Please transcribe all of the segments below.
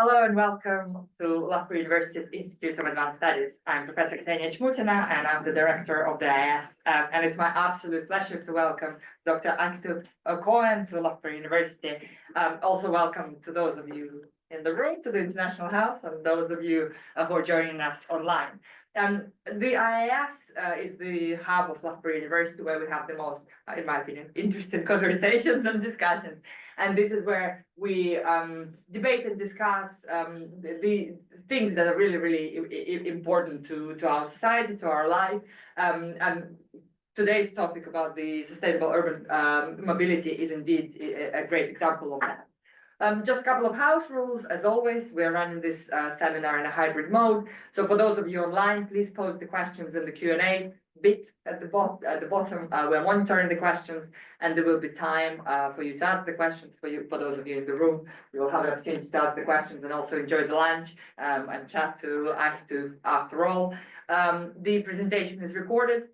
Hello and welcome to Loughborough University's Institute of Advanced Studies. I'm Professor Ksenia Chmutina and I'm the director of the IS. And it's my absolute pleasure to welcome Dr. Achituv Cohen to Loughborough University. Also welcome to those of you in the room, to the International House, and those of you who are joining us online. The IIS is the hub of Loughborough University where we have the most, in my opinion, interesting conversations and discussions. And this is where we debate and discuss the things that are really, really important to our society, to our life. And today's topic about the sustainable urban mobility is indeed a great example of that. Just a couple of house rules. As always, we are running this seminar in a hybrid mode. So for those of you online, please post the questions in the Q&A bit at the bottom. We're monitoring the questions, and there will be time for you to ask the questions. For those of you in the room, you will have an opportunity to ask the questions and also enjoy the lunch and chat to Achituv after all. The presentation is recorded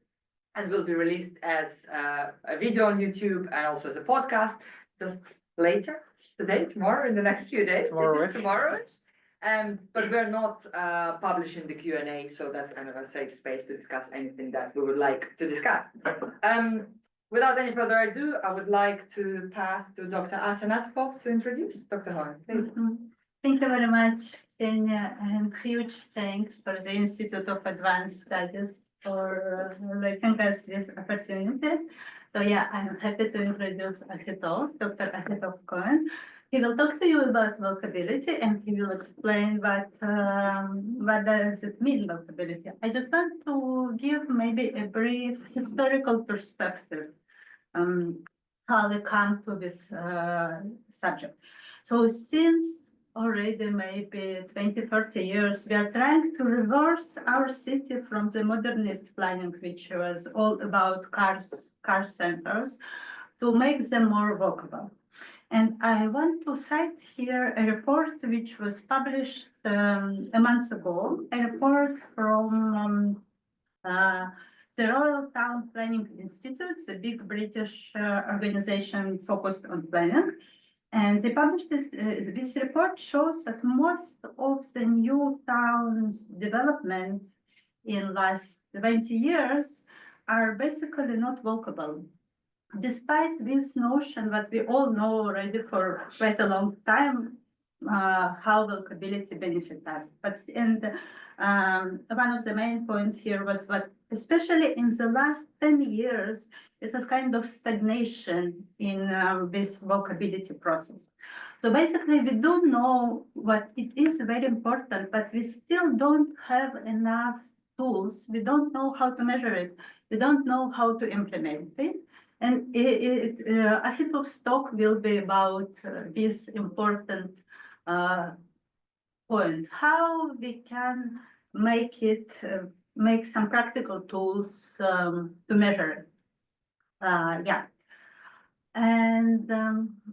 and will be released as a video on YouTube and also as a podcast just later. Today, tomorrow, in the next few days. Tomorrow. But we're not publishing the Q&A, so that's kind of a safe space to discuss anything that we would like to discuss. Without any further ado, I would like to pass to Dr. Achituv to introduce Dr. Cohen. Thank you very much, Ksenia, and huge thanks for the Institute of Advanced Studies for letting us this opportunity. So yeah, I'm happy to introduce Achituv, Dr. Achituv Cohen. He will talk to you about walkability and he will explain what does it mean, walkability. I just want to give maybe a brief historical perspective how we come to this subject. So since already maybe 20, 30 years, we are trying to reverse our city from the modernist planning, which was all about car centers, to make them more walkable. And I want to cite here a report which was published a month ago, a report from the Royal Town Planning Institute, the big British organization focused on planning. And they published this report shows that most of the new towns development in last 20 years are basically not walkable. Despite this notion that we all know already for quite a long time, how walkability benefits us. But one of the main points here was that, especially in the last 10 years, it was kind of stagnation in this walkability process. So basically, we do know what it is very important, but we still don't have enough tools. We don't know how to measure it. We don't know how to implement it. And Achituv's talk will be about this important point, how we can make it, make some practical tools to measure it. Yeah. And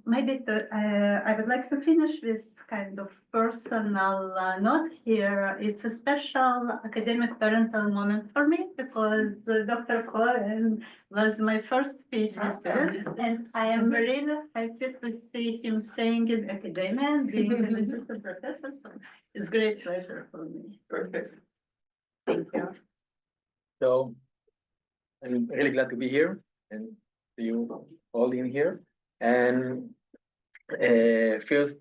maybe I would like to finish with kind of personal note here. It's a special academic parental moment for me because Dr. Cohen was my first PhD student, and I am really happy to see him staying in academia and being an assistant professor. So it's a great pleasure for me. Perfect. Thank you. So I'm really glad to be here and see you all in here. And first,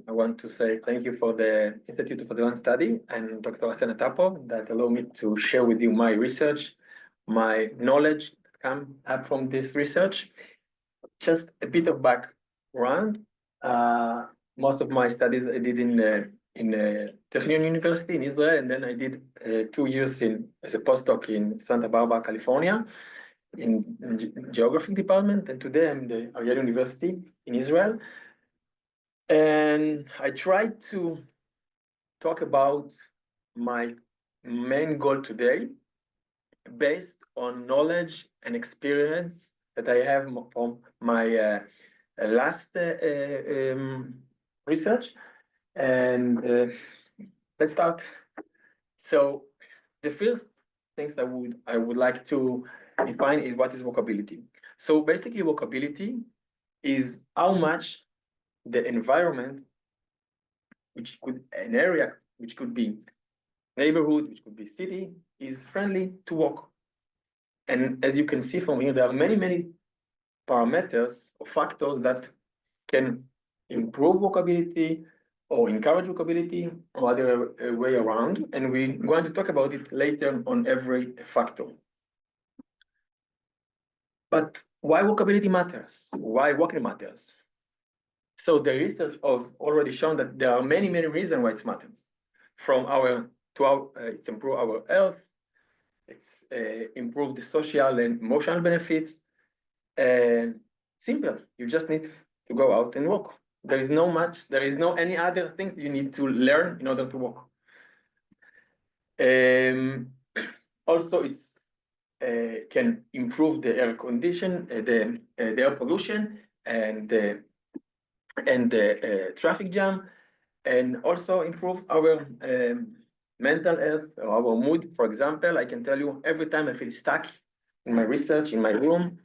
I want to say thank you for the Institute of Advanced Study and Dr. Achituv that allow me to share with you my research, my knowledge that come up from this research. Just a bit of background. Most of my studies I did in Technion University in Israel, and then I did 2 years as a postdoc in Santa Barbara, California, in Geographic department, and today I'm the Ariel University in Israel. And I tried to talk about my main goal today based on knowledge and experience that I have from my last research. And let's start. So the first things I would like to define is what is walkability. So basically, walkability is how much the environment which could an area which could be neighborhood, which could be city, is friendly to walk. And as you can see from here, there are many parameters or factors that can improve walkability or encourage walkability or other way around. And we're going to talk about it later on every factor. But why walkability matters? Why walking matters? So the research have already shown that there are many reasons why it matters. From it's improve our health, it's improve the social and emotional benefits. And simple, you just need to go out and walk. There is no any other things you need to learn in order to walk. Also, it's can improve the air condition, the air pollution, and the traffic jam, and also improve our mental health or our mood. For example, I can tell you every time I feel stuck in my research, in my room,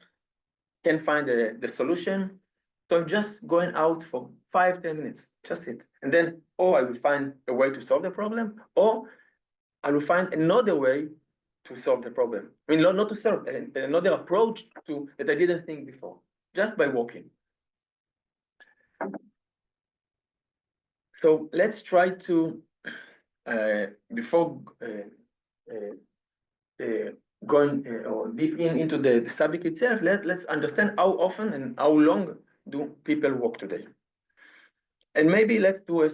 can't find the solution. So I'm just going out for 5-10 minutes, just it. And then, or I will find a way to solve the problem, or I will find another way to solve the problem. I mean, not to solve, another approach to that I didn't think before, just by walking. So let's try to, before going or deep into the subject itself, let's understand how often and how long do people walk today. And maybe let's do a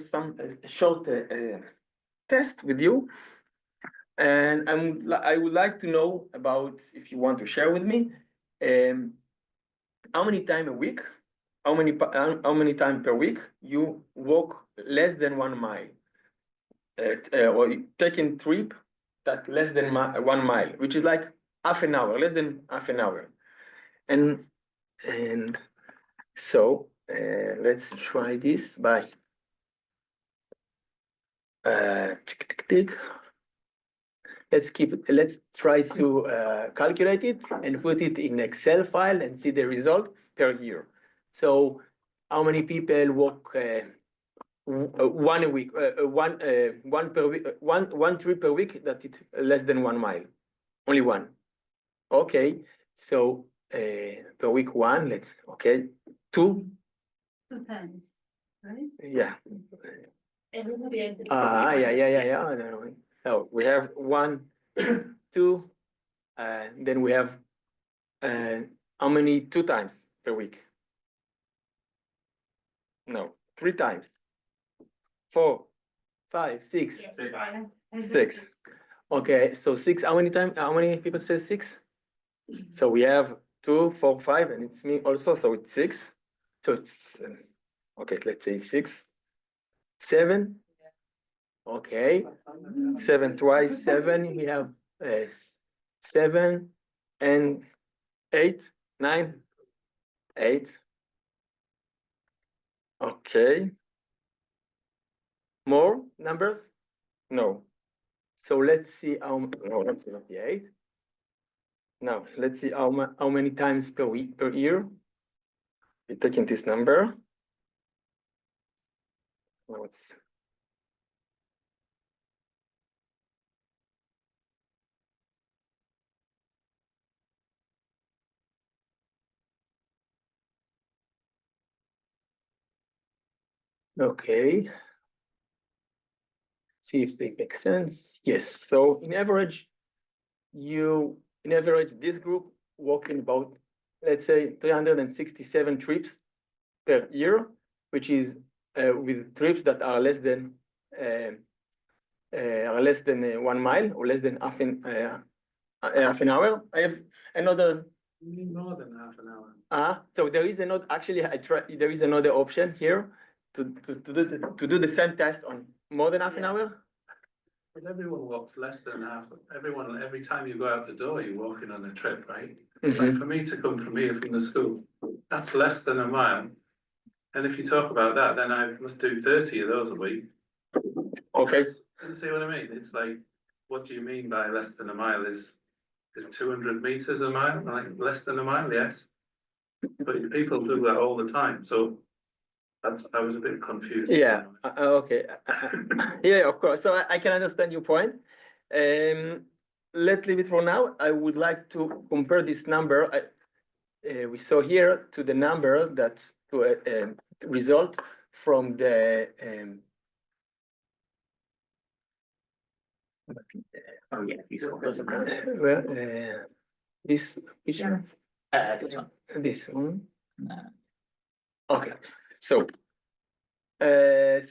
short test with you. And I would like to know about, if you want to share with me, how many times a week, how many times per week you walk less than 1 mile, or taking trip that less than 1 mile, which is like half an hour, less than half an hour. And so let's try this by let's try to calculate it and put it in Excel file and see the result per year. So how many people walk one a week, one per week, one trip per week that is less than 1 mile? Only one. Okay, so per week one, two. 2 times, right? Yeah. Yeah. Oh, we have 1, 2, then we have how many 2 times per week? No, 3 times. 4, 5, 6. 6. Okay, so 6. How many times? How many people say 6? So we have 2, 4, 5, and it's me also. So it's 6. So it's okay. Let's say 6, 7. Okay, 7 twice 7. We have 7 and 8, 9, 8. Okay. More numbers? No. So let's see how. No, that's not the 8. Now let's see how many times per week, per year. We're taking this number. Now it's. Okay. See if they make sense. Yes. So in average, this group walking about, let's say, 367 trips per year, which is with trips that are less than 1 mile or less than half an hour. I have another. You mean more than half an hour? So there is another. Actually, there is another option here to do the same test on more than half an hour. But everyone walks less than half. Every time you go out the door, you're walking on a trip, right? Mm-hmm. Like for me to come from here from the school, that's less than 1 mile. And if you talk about that, then I must do 30 of those a week. Okay. You see what I mean? It's like, what do you mean by less than 1 mile? Is 200 meters a mile? Like less than 1 mile? Yes. But people do that all the time. So I was a bit confused. Yeah, okay. Yeah, of course. So I can understand your point. Let's leave it for now. I would like to compare this number we saw here to the number that to result from the Oh, yeah, these ones. well, this picture, This one. this one. No. Okay, so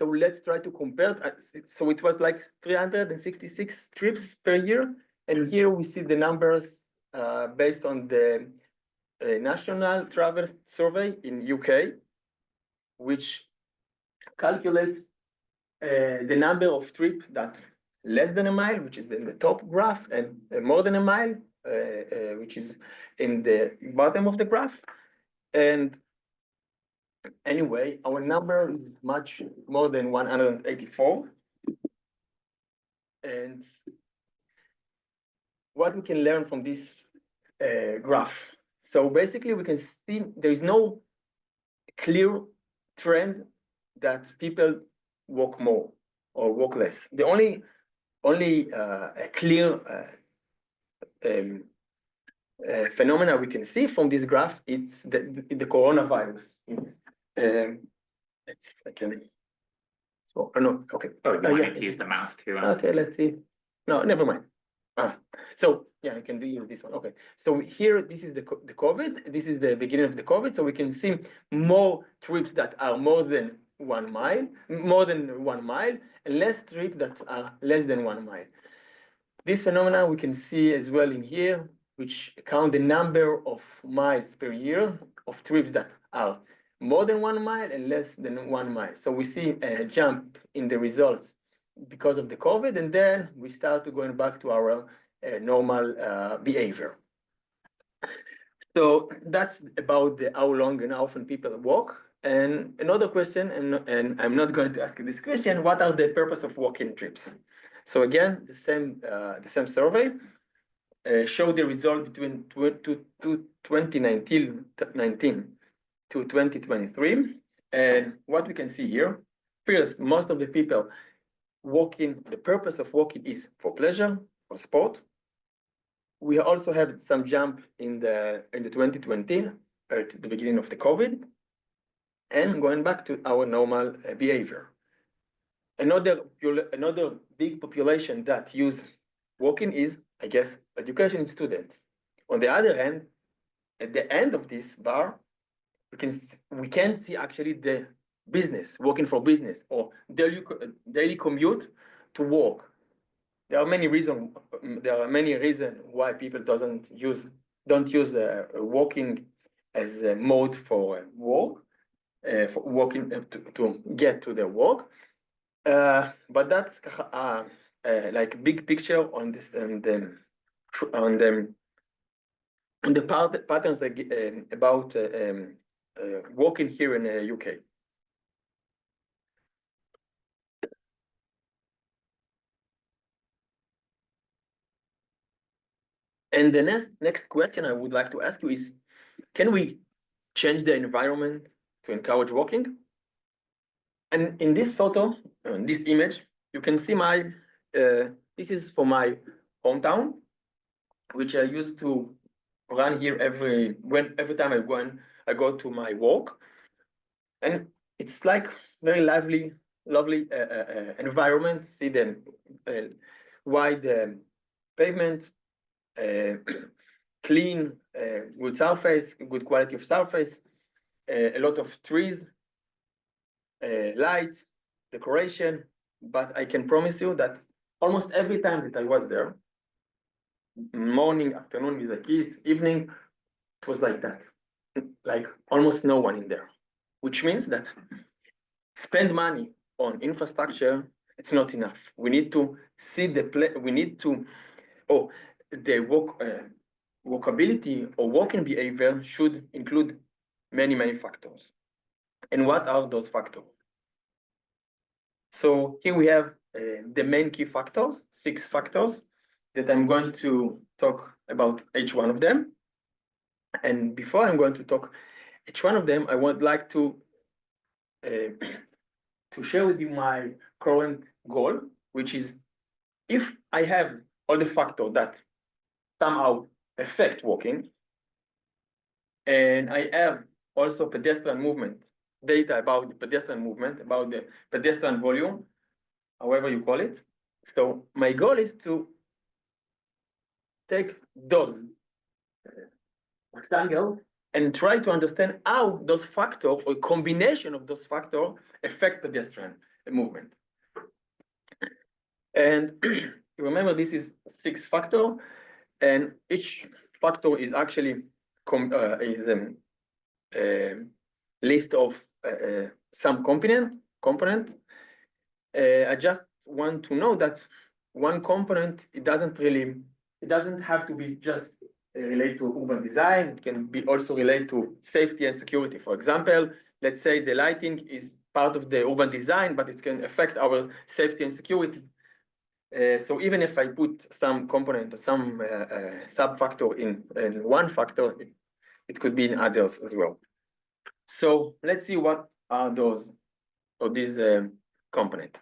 let's try to compare. So it was like 366 trips per year, and here we see the numbers based on the National Travel Survey in UK, which calculates the number of trips that less than a mile, which is in the top graph, and more than a mile, which is in the bottom of the graph. And anyway, our number is much more than 184. And what we can learn from this graph. So basically, we can see there is no clear trend that people walk more or walk less. The only clear phenomena we can see from this graph is the coronavirus. Let's see if I can. So, no, okay. Oh, you yeah. wanted to use the mouse too. Okay, let's see. No, never mind. So yeah, I can use this one. Okay, so here this is the COVID. This is the beginning of the COVID. So we can see more trips that are more than 1 mile, and less trips that are less than 1 mile. This phenomena we can see as well in here, which count the number of miles per year of trips that are more than 1 mile and less than 1 mile. So we see a jump in the results because of the COVID, and then we start going back to our normal behavior. So that's about how long and how often people walk. And another question, and I'm not going to ask you this question, what are the purpose of walking trips? So again, the same survey showed the result between 2019 to 2023. And what we can see here, first, most of the people walking, the purpose of walking is for pleasure, for sport. We also have some jump in the 2020 at the beginning of the COVID, and going back to our normal behavior. Another big population that use walking is, I guess, education student. On the other hand, at the end of this bar, we can see actually the business, working for business, or daily commute to work. There are many reasons why people don't use walking as a mode for work, for walking to get to their work. But that's like big picture on this and on the patterns about walking here in the UK. And the next question I would like to ask you is, can we change the environment to encourage walking? And in this photo, in this image, you can see this is for my hometown, which I used to run here every time I go to my walk. And it's like very lovely environment. See the wide pavement, clean, good surface, good quality of surface, a lot of trees, lights, decoration. But I can promise you that almost every time that I was there, morning, afternoon with the kids, evening, it was like that. Like almost no one in there, which means that spend money on infrastructure, it's not enough. We need to see the walkability or walking behavior should include many factors. And what are those factors? So here we have the main key factors, 6 factors that I'm going to talk about each one of them. And before I'm going to talk each one of them, I would like to to share with you my current goal, which is if I have all the factors that somehow affect walking, and I have also pedestrian movement data about the pedestrian movement, about the pedestrian volume, however you call it. So my goal is to take those rectangles and try to understand how those factors or combination of those factors affect pedestrian movement. And remember, this is 6 factors, and each factor is actually a list of some component. I just want to know that one component, it doesn't have to be just related to urban design. It can be also related to safety and security. For example, let's say the lighting is part of the urban design, but it can affect our safety and security. So even if I put some component or some sub-factor in one factor, it could be in others as well. So let's see what are those or these components.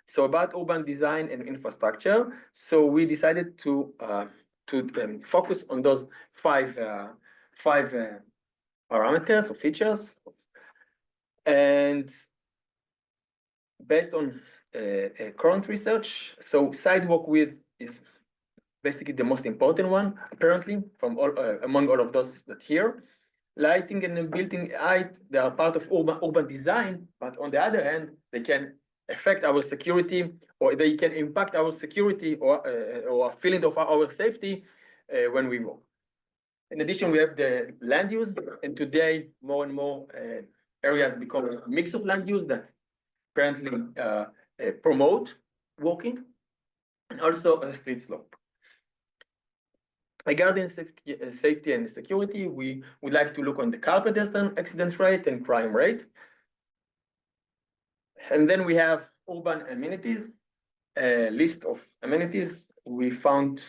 So about urban design and infrastructure, so we decided to focus on those five parameters or features, and based on current research, so sidewalk width is basically the most important one, apparently, from all among all of those that here. Lighting and building height, they are part of urban design, but on the other hand, they can affect our security, or they can impact our security or feeling of our safety when we walk. In addition, we have the land use, and today more and more areas become a mix of land use that apparently promote walking, and also a street slope. Regarding safety and security, we would like to look on the car pedestrian accident rate and crime rate. And then we have urban amenities, a list of amenities. We found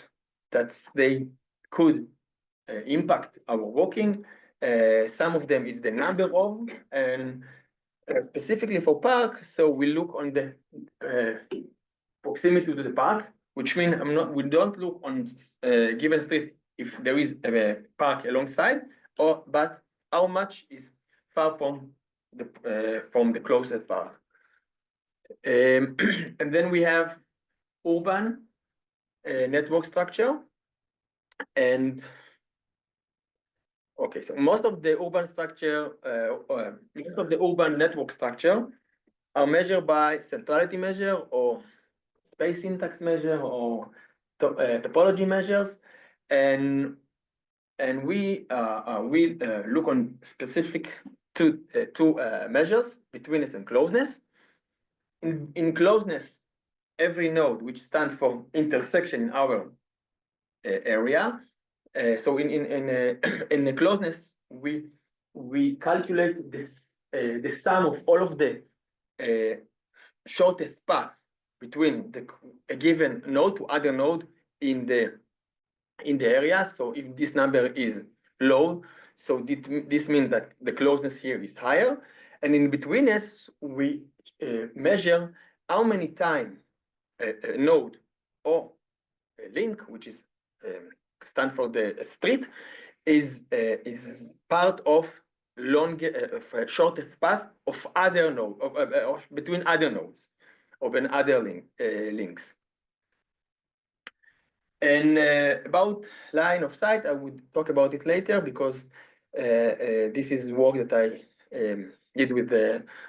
that they could impact our walking. Some of them is the number of, and specifically for park, so we look on the proximity to the park, which means we don't look on a given street if there is a park alongside, but how much is far from the closest park. And then we have urban network structure, and okay, so most of the urban structure, most of the urban network structure are measured by centrality measure or space syntax measure or topology measures, and we look on specific two measures, betweenness and closeness. In closeness, every node which stands for intersection in our area. So in the closeness, we calculate this the sum of all of the shortest path between a given node to other node in the area. So if this number is low, so this means that the closeness here is higher, and in betweenness we measure how many times a node or a link, which is stand for the street, is part of shortest path of other node between other nodes of other links. And about line of sight, I would talk about it later because this is work that I did with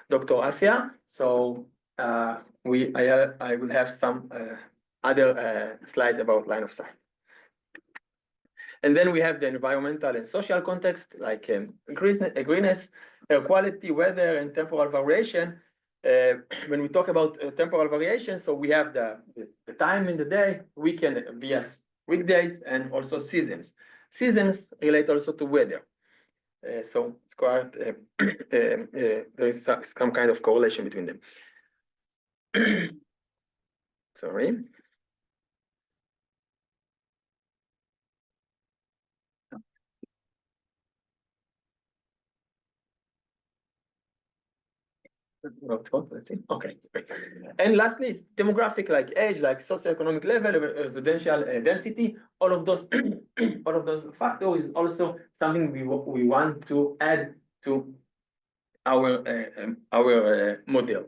Dr. Asia. So I will have some other slide about line of sight. And then we have the environmental and social context, like greenness, air quality, weather, and temporal variation. When we talk about temporal variation, so we have the time in the day, weekend via weekdays, and also seasons. Seasons relate also to weather. So it's quite, there is some kind of correlation between them. Sorry. Let's see. Okay, great. And lastly, is demographic, like age, like socioeconomic level, residential density. All of those, all of those factors is also something we want to add to our model.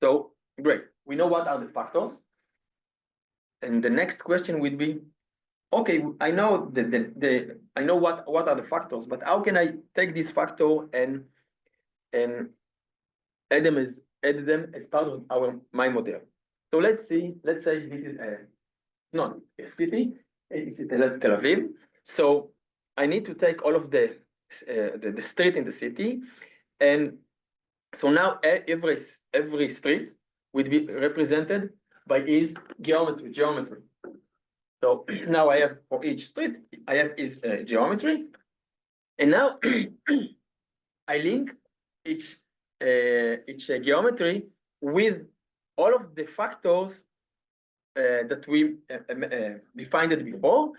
So great, we know what are the factors, and the next question would be, okay, I know I know what are the factors, but how can I take this factor and add them as part of my model? So let's say this is not a city, it's Tel Aviv. So I need to take all of the street in the city, and so now every street would be represented by its geometry. So now I have for each street, I have its geometry, and now I link each geometry with all of the factors that we defined before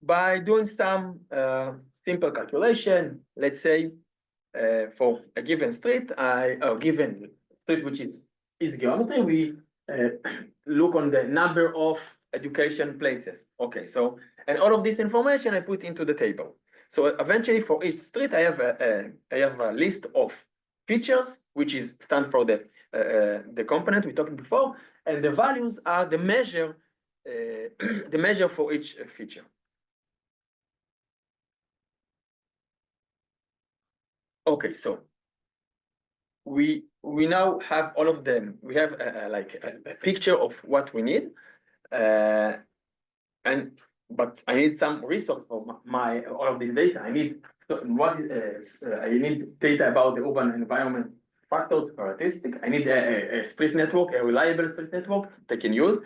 by doing some simple calculation. Let's say for a given street, given street which is geometry, we look on the number of education places. Okay, so and all of this information I put into the table. So eventually, for each street, I have a list of features, which is stand for the component we talked before, and the values are the measure for each feature. Okay, so we now have all of them. We have like a picture of what we need, but I need some resource for all of this data. I need I need data about the urban environment factors, characteristics. I need a street network, a reliable street network that I can use.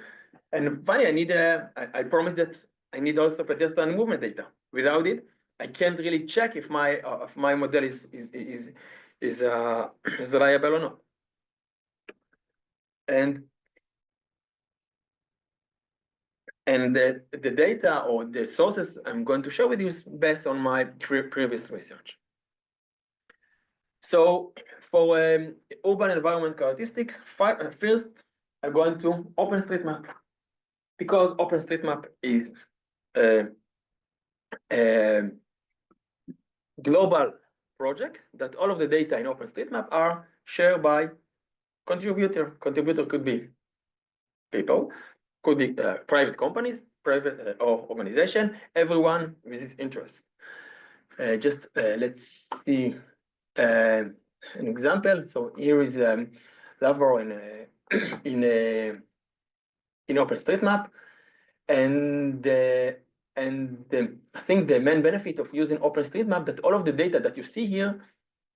And finally, I need I promise that I need also pedestrian movement data. Without it, I can't really check if my model is reliable or not. And the data or the sources I'm going to share with you is based on my previous research. So for urban environment characteristics, first I'm going to OpenStreetMap, because OpenStreetMap is a global project that all of the data in OpenStreetMap are shared by contributor. Contributor could be people, could be private companies, private or organization, everyone with this interest. Let's see an example. So here is Lavro in OpenStreetMap, and I think the main benefit of using OpenStreetMap that all of the data that you see here,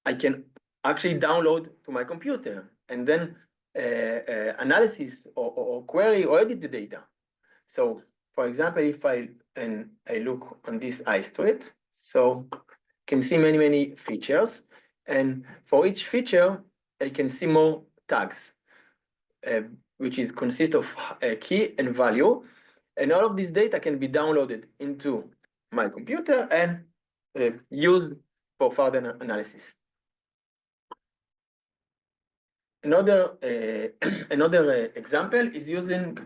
I can actually download to my computer and then analysis or query or edit the data. So, for example, if I look on this high street, so can see many features, and for each feature I can see more tags, which consist of a key and value, and all of this data can be downloaded into my computer and used for further analysis. Another example is using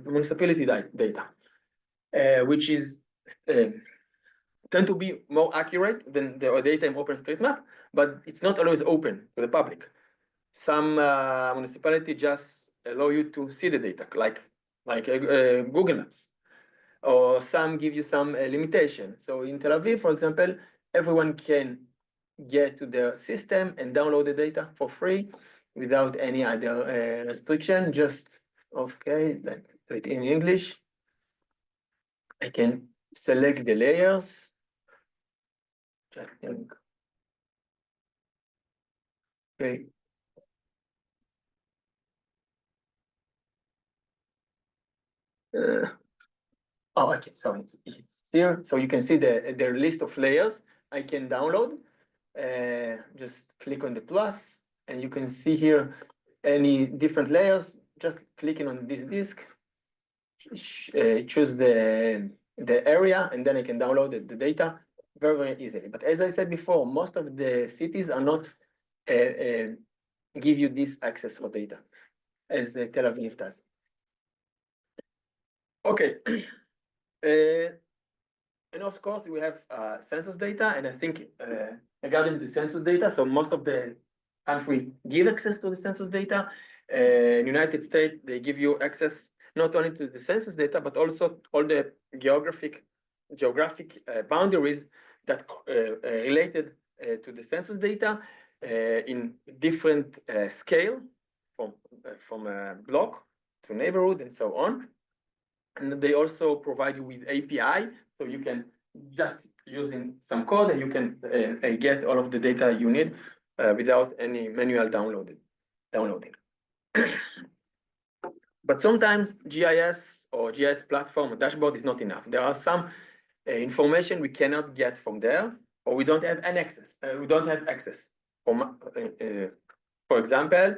municipality data, which is tend to be more accurate than the data in OpenStreetMap, but it's not always open to the public. Some municipality just allow you to see the data, like Google Maps, or some give you some limitation. So in Tel Aviv, for example, everyone can get to their system and download the data for free without any other restriction. Just okay, like it in English. I can select the layers. I think. Okay. Oh, okay. So it's here. So you can see the list of layers I can download. Just click on the plus, and you can see here any different layers. Just clicking on this disk, choose the area, and then I can download the data very, very easily. But as I said before, most of the cities are not give you this access for data, as Tel Aviv does. Okay. And of course, we have census data, and I think regarding the census data, so most of the country give access to the census data. In United States, they give you access not only to the census data, but also all the geographic boundaries that related to the census data in different scale, from a block to neighborhood and so on. And they also provide you with API, so you can just using some code and you can get all of the data you need without any manual downloading. But sometimes GIS or GIS platform or dashboard is not enough. There are some information we cannot get from there, or we don't have an access. We don't have access. For example,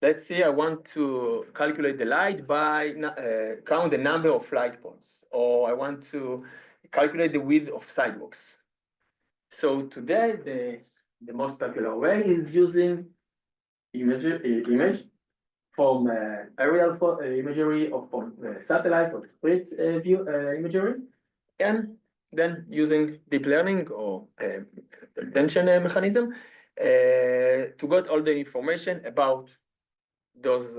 let's say I want to calculate the light by count the number of light poles, or I want to calculate the width of sidewalks. So today, the most popular way is using image from aerial imagery or from satellite or street view imagery, and then using deep learning or attention mechanism to get all the information about those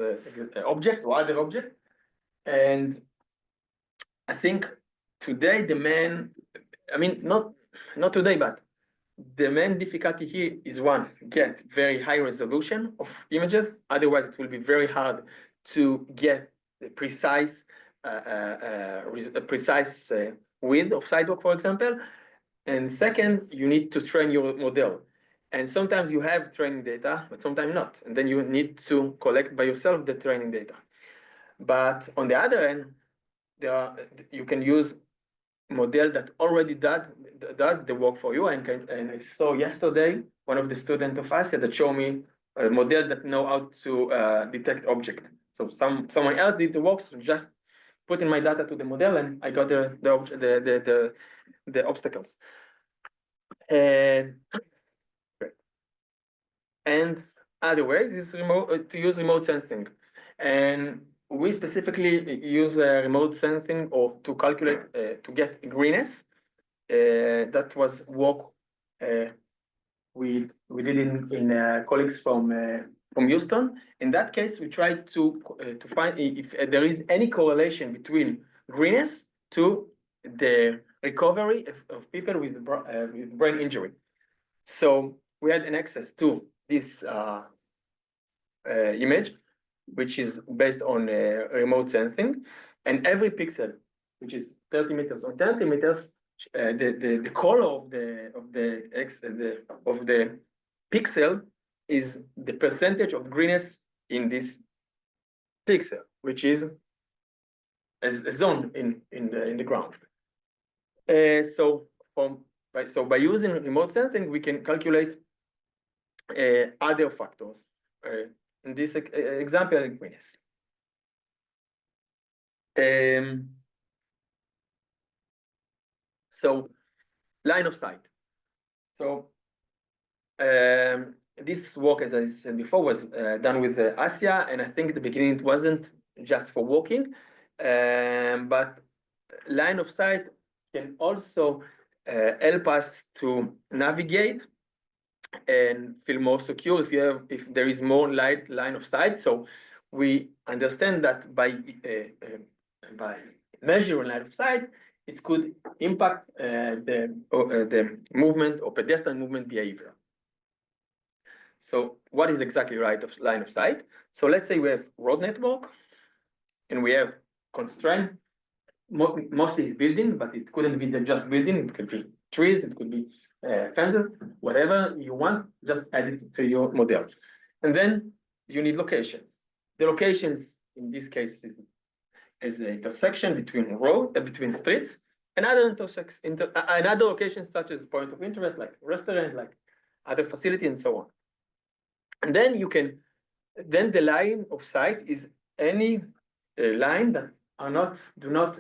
objects or other objects. And I think today not today, but the main difficulty here is one, get very high resolution of images. Otherwise, it will be very hard to get the precise width of sidewalk, for example. And second, you need to train your model. And sometimes you have training data, but sometimes not. And then you need to collect by yourself the training data. But on the other end, you can use model that already does the work for you. And I saw yesterday one of the students of ASIA that showed me a model that know how to detect object. So someone else did the work, so just put in my data to the model, and I got the obstacles. And other ways is to use remote sensing, and we specifically use remote sensing or to calculate to get greenness. That was work we did in colleagues from Houston. In that case, we tried to find if there is any correlation between greenness to the recovery of people with brain injury. So we had an access to this image, which is based on remote sensing, and every pixel, which is 30 meters or 30 meters, the color of the pixel is the percentage of greenness in this pixel, which is a zone in the ground. So by using remote sensing, we can calculate other factors. In this example, greenness. So line of sight. So this work, as I said before, was done with ASIA, and I think at the beginning it wasn't just for walking, but line of sight can also help us to navigate and feel more secure if there is more line of sight. So we understand that by measuring line of sight, it could impact the movement or pedestrian movement behavior. So what is exactly right of line of sight? So let's say we have road network and we have constraint. Mostly it's building, but it couldn't be just building. It could be trees, it could be fences, whatever you want, just add it to your model. And then you need locations. The locations in this case is the intersection between between streets, and other other locations such as point of interest, like restaurant, like other facility, and so on. And then then the line of sight is any line that do not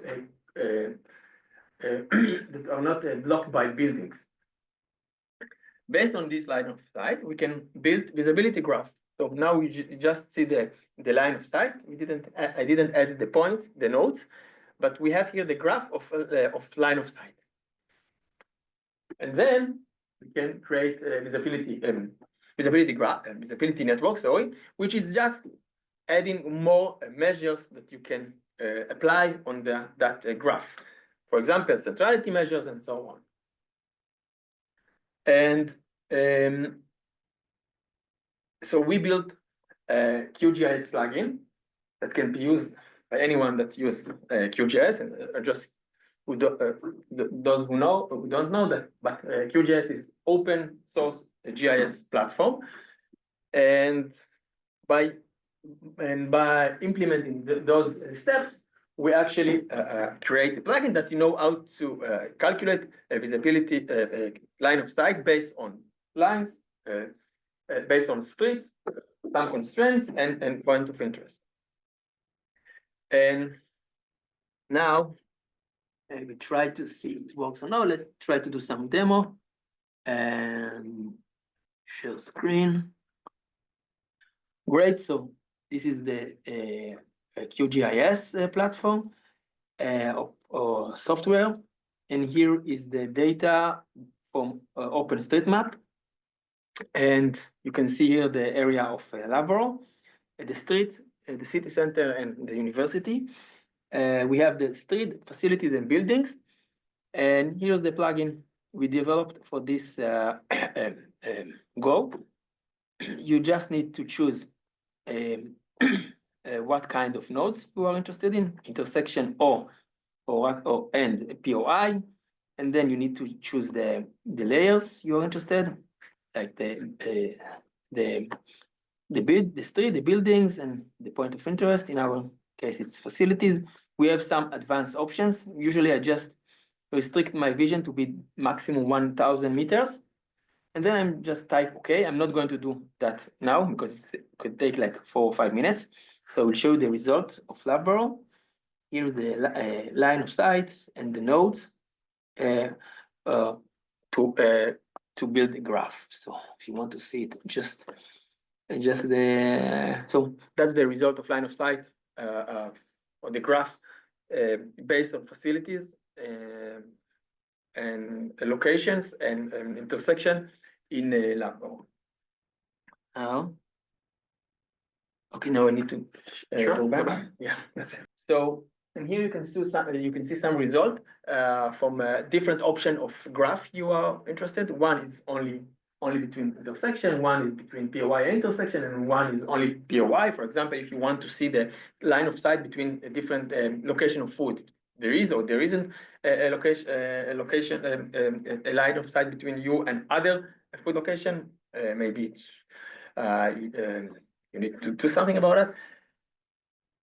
that are not blocked by buildings. Based on this line of sight, we can build visibility graph. So now you just see the line of sight. I didn't add the points, the nodes, but we have here the graph of line of sight. And then we can create a visibility graph, visibility network, sorry, which is just adding more measures that you can apply on that graph. For example, centrality measures and so on. And so we built a QGIS plugin that can be used by anyone that uses QGIS, and just those who know or who don't know that, but QGIS is open source GIS platform, and by implementing those steps, we actually create a plugin that you know how to calculate a visibility line of sight based on lines, based on streets, some constraints, and point of interest. And now we try to see if it works or not. Let's try to do some demo and share screen. Great. So this is the QGIS platform or software, and here is the data from OpenStreetMap, and you can see here the area of Lavoro, the street, the city center, and the university. We have the street, facilities, and buildings, and here's the plugin we developed for this goal. You just need to choose what kind of nodes you are interested in, intersection or and POI, and then you need to choose the layers you are interested, like the street, the buildings, and the point of interest. In our case, it's facilities. We have some advanced options. Usually, I just restrict my vision to be maximum 1,000 meters. And then I'm just type OK. I'm not going to do that now because it could take like 4 or 5 minutes. So I will show you the result of Lavoro. Here's the line of sight and the nodes to build a graph. So if you want to see it, just so that's the result of line of sight or the graph based on facilities and locations and intersection in Lavoro. Okay, now I need to go back. Yeah, that's it. So, and here you can see some result from a different option of graph you are interested. One is only between intersection, one is between POI and intersection, and one is only POI. For example, if you want to see the line of sight between a different location of food, there is or there isn't a line of sight between you and other food location. Maybe it's you need to do something about it.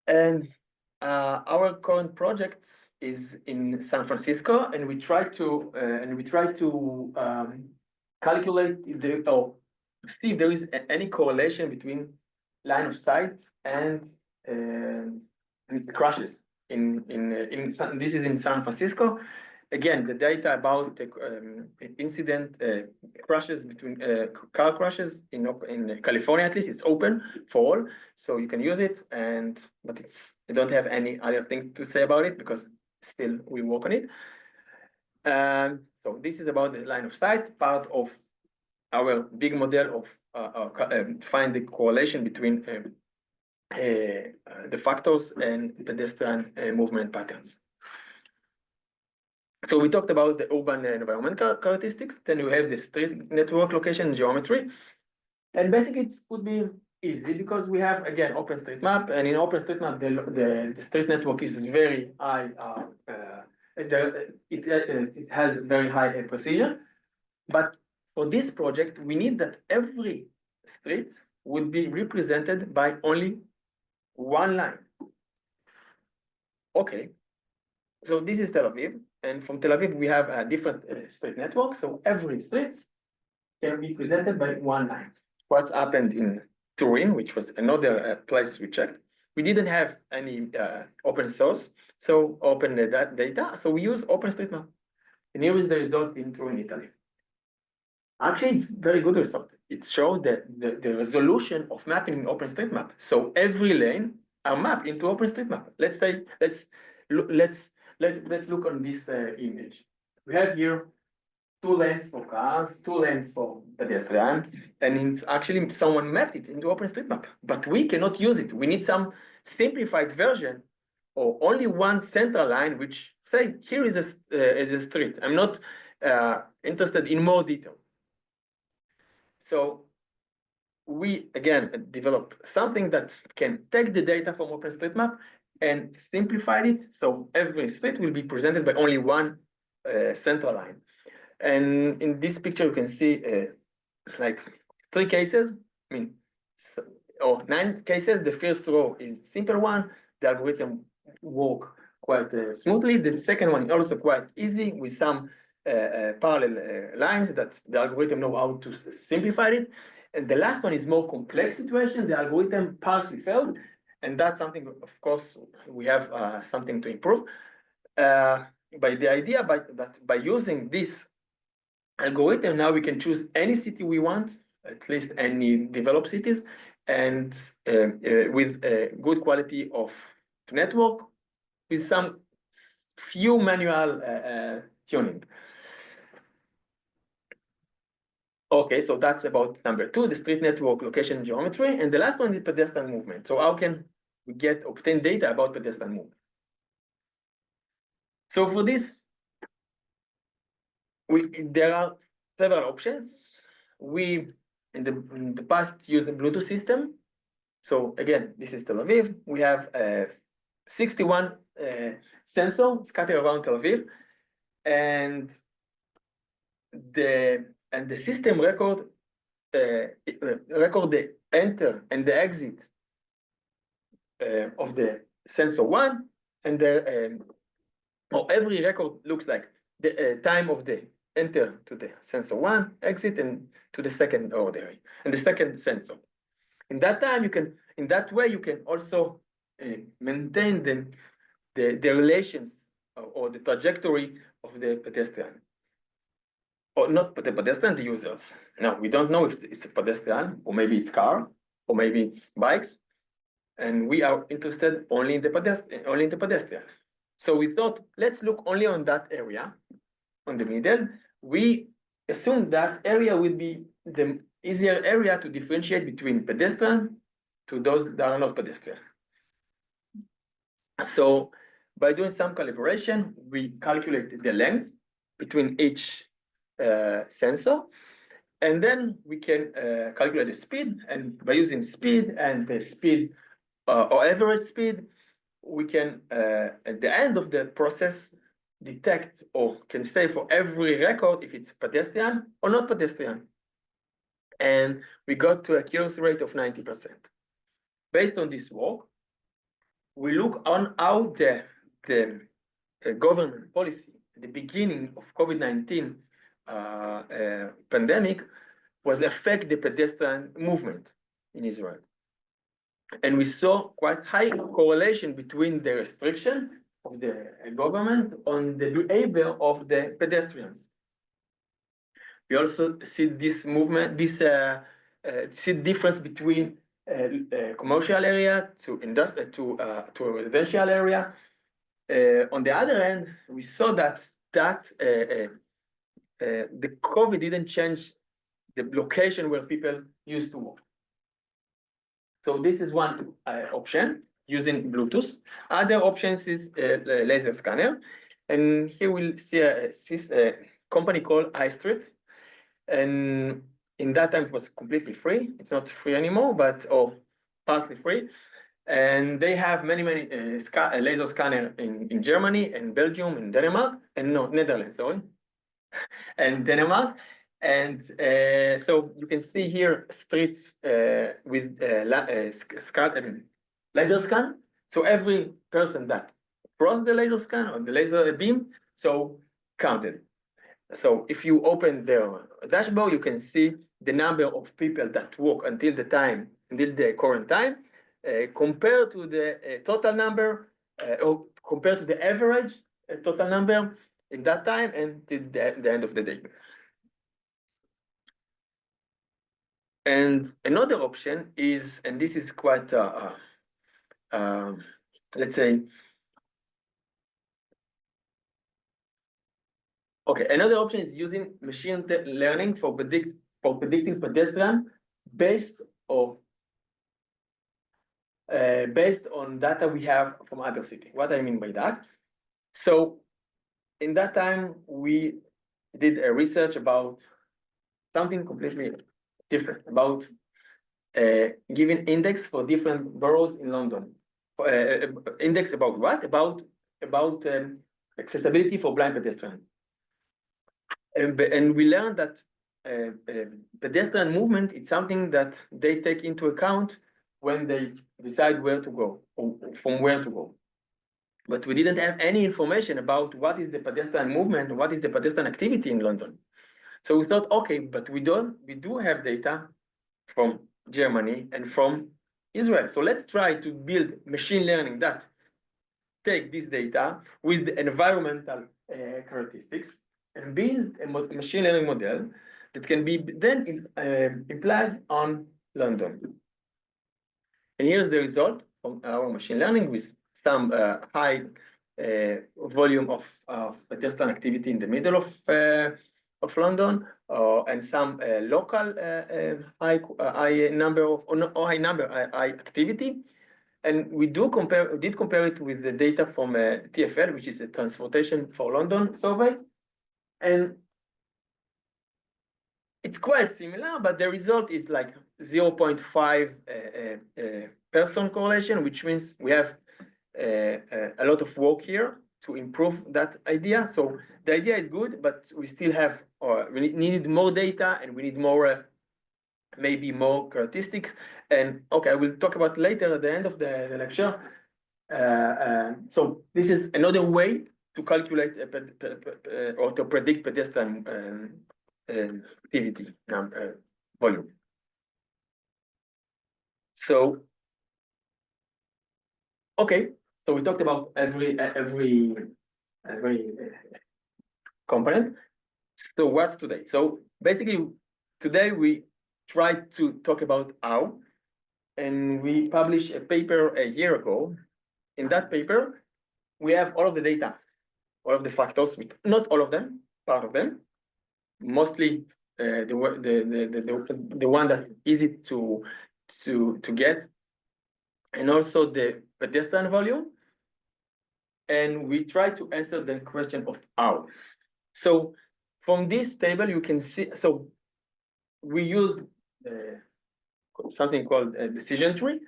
And our current project is in San Francisco, and we try to calculate or see if there is any correlation between line of sight and crashes. This is in San Francisco. Again, the data about the incident crashes between car crashes in California, at least it's open for all, so you can use it. But I don't have any other things to say about it because still we work on it. So this is about the line of sight, part of our big model of find the correlation between the factors and pedestrian movement patterns. So we talked about the urban environmental characteristics. Then you have the street network location geometry, and basically it would be easy because we have again OpenStreetMap, and in OpenStreetMap the street network is very high. It has very high precision, but for this project we need that every street would be represented by only one line. Okay, so this is Tel Aviv. And from Tel Aviv, we have a different street network. So every street can be presented by one line. What's happened in Turin, which was another place we checked, we didn't have any open source, so open that data. So we use OpenStreetMap. And here is the result in Italy. Actually, it's very good result. It shows that the resolution of mapping in OpenStreetMap. So every lane are mapped into OpenStreetMap. Let's say, let's look on this image. We have here 2 lanes for cars, 2 lanes for pedestrian, and it's actually someone mapped it into OpenStreetMap, but we cannot use it. We need some simplified version, or only one central line, which say here is a street. I'm not interested in more detail. So we again develop something that can take the data from OpenStreetMap and simplify it, so every street will be presented by only one central line. And in this picture, you can see like 3 cases, or 9 cases. The first row is simple one. The algorithm work quite smoothly. The second one is also quite easy with some parallel lines that the algorithm know how to simplify it. And the last one is more complex situation. The algorithm partially failed, and that's something, of course, we have something to improve. By the idea that by using this algorithm, now we can choose any city we want, at least any developed cities, and with a good quality of network, with some few manual tuning. Okay, so that's about number 2, the street network location geometry, and the last one is pedestrian movement. So how can we obtain data about pedestrian movement? So for this, there are several options. We in the past used the Bluetooth system. So again, this is Tel Aviv. We have 61 sensors scattered around Tel Aviv, and the system record the enter and the exit of the sensor 1, and or every record looks like the time of the enter to the sensor 1, exit, and to the second order and the second sensor. In that time, in that way, you can also maintain the relations or the trajectory of the pedestrian. Or not the pedestrian, the users. Now, we don't know if it's a pedestrian, or maybe it's car, or maybe it's bikes, and we are interested only in the pedestrian. So we thought, let's look only on that area, on the middle. We assume that area will be the easier area to differentiate between pedestrian to those that are not pedestrian. So by doing some calibration, we calculate the length between each sensor, and then we can calculate the speed, and by using speed and the speed or average speed, we can at the end of the process detect or can say for every record if it's pedestrian or not pedestrian. And we got to accuracy rate of 90%. Based on this work, we look on how the government policy at the beginning of COVID-19 pandemic was affect the pedestrian movement in Israel. And we saw quite high correlation between the restriction of the government on the behavior of the pedestrians. We also see this movement, see difference between commercial area to residential area. On the other hand, we saw that the COVID didn't change the location where people used to walk. So this is one option using Bluetooth. Other options is laser scanner, and here we'll see a company called iStreet, and in that time it was completely free. It's not free anymore, or partly free. And they have many laser scanner in Germany and Belgium and Denmark, and no, Netherlands, sorry, and Denmark. And so you can see here streets with laser scan. So every person that crossed the laser scan or the laser beam, so counted. So if you open their dashboard, you can see the number of people that walk until the current time, compared to the total number, or compared to the average total number in that time and the end of the day. And another option is, and this is quite, let's say, okay, another option is using machine learning for predicting pedestrian based on data we have from other cities. What I mean by that? So in that time, we did a research about something completely different, about giving index for different boroughs in London. Index about what? About accessibility for blind pedestrians. And we learned that pedestrian movement is something that they take into account when they decide where to go or from where to go. But we didn't have any information about what is the pedestrian movement, what is the pedestrian activity in London. So we thought, okay, but we do have data from Germany and from Israel. So let's try to build machine learning that take this data with the environmental characteristics and build a machine learning model that can be then applied on London. And here's the result from our machine learning with some high volume of pedestrian activity in the middle of London, and some local high activity. And we did compare it with the data from TfL, which is a Transportation for London survey. And it's quite similar, but the result is like 0.5 person correlation, which means we have a lot of work here to improve that idea. So the idea is good, but we still have, we needed more data and we need more, maybe more characteristics. And okay, I will talk about later at the end of the lecture. So this is another way to calculate or to predict pedestrian activity volume. So, okay, so we talked about every component. So what's today? So basically, today we tried to talk about how, and we published a paper a year ago. In that paper, we have all of the data, all of the factors, with not all of them, part of them, mostly the one that easy to get, and also the pedestrian volume. And we try to answer the question of how. So from this table, you can see, so we use something called a decision tree.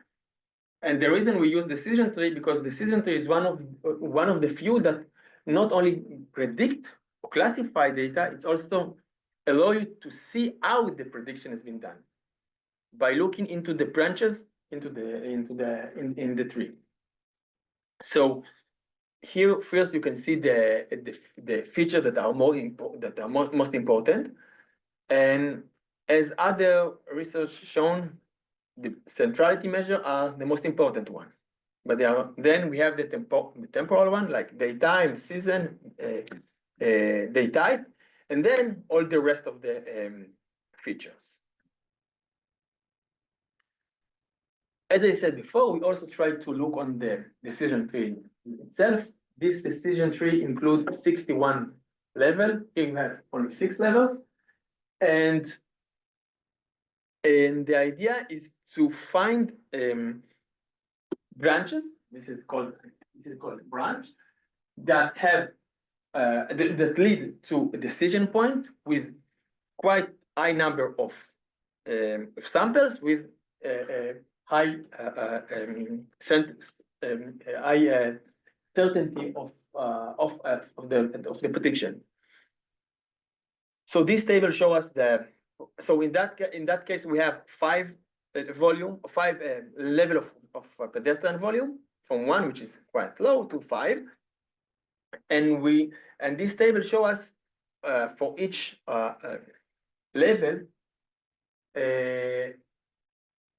And the reason we use decision tree, because decision tree is one of the few that not only predict or classify data, it's also allow you to see how the prediction has been done by looking into the branches in the tree. So here first you can see the features that are most important, and as other research shown, the centrality measure are the most important one. But then we have the temporal one, like daytime, season, day type, and then all the rest of the features. As I said before, we also try to look on the decision tree itself. This decision tree includes 61 levels. Here you have only 6 levels. And the idea is to find branches. This is called branch that have that lead to a decision point with quite high number of samples with high certainty of the prediction. So this table shows us so in that case we have 5 level of pedestrian volume, from 1, which is quite low, to 5, and this table shows us for each level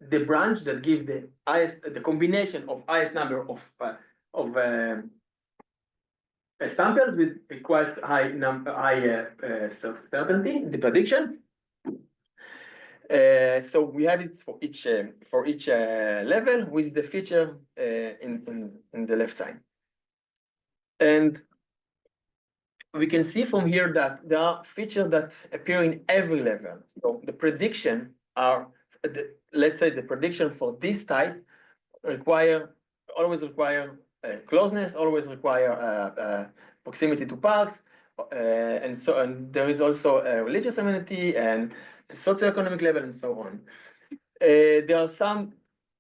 the branch that give the highest, the combination of highest number of samples with a quite high number, certainty in the prediction. So we have it for each level with the feature in the left side. And we can see from here that there are features that appear in every level. So the prediction are, let's say the prediction for this type always require closeness, always require proximity to parks, and there is also a religious amenity and socioeconomic level and so on. There are some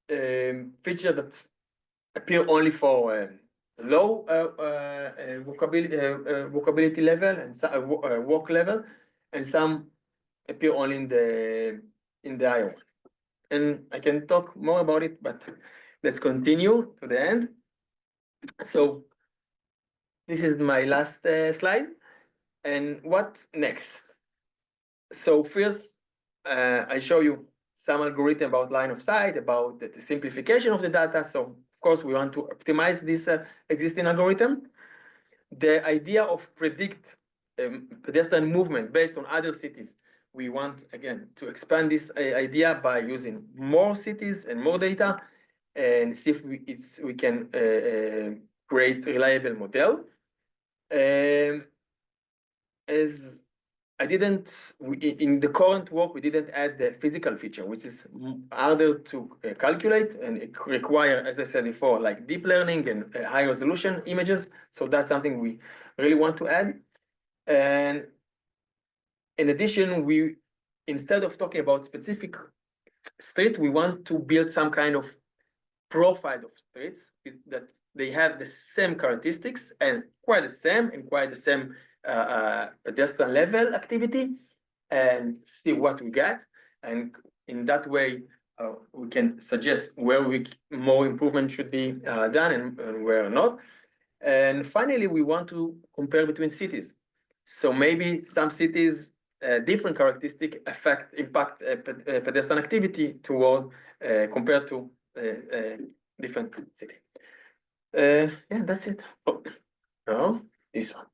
features that appear only for low walkability level and walk level, and some appear only in the higher one. And I can talk more about it, but let's continue to the end. So this is my last slide. And what next? So first, I show you some algorithm about line of sight, about the simplification of the data. So of course, we want to optimize this existing algorithm. The idea of predict pedestrian movement based on other cities, we want, again, to expand this idea by using more cities and more data and see if we can create a reliable model. As I didn't, in the current work, we didn't add the physical feature, which is harder to calculate, and it requires, as I said before, like deep learning and high resolution images. So that's something we really want to add. And in addition, instead of talking about specific street, we want to build some kind of profile of streets that they have the same characteristics and quite the same pedestrian level activity, and see what we get. And in that way, we can suggest where more improvement should be done and where not. And finally, we want to compare between cities. So maybe some cities, different characteristic impact pedestrian activity toward compared to different city. Yeah, that's it. Oh, no, this one.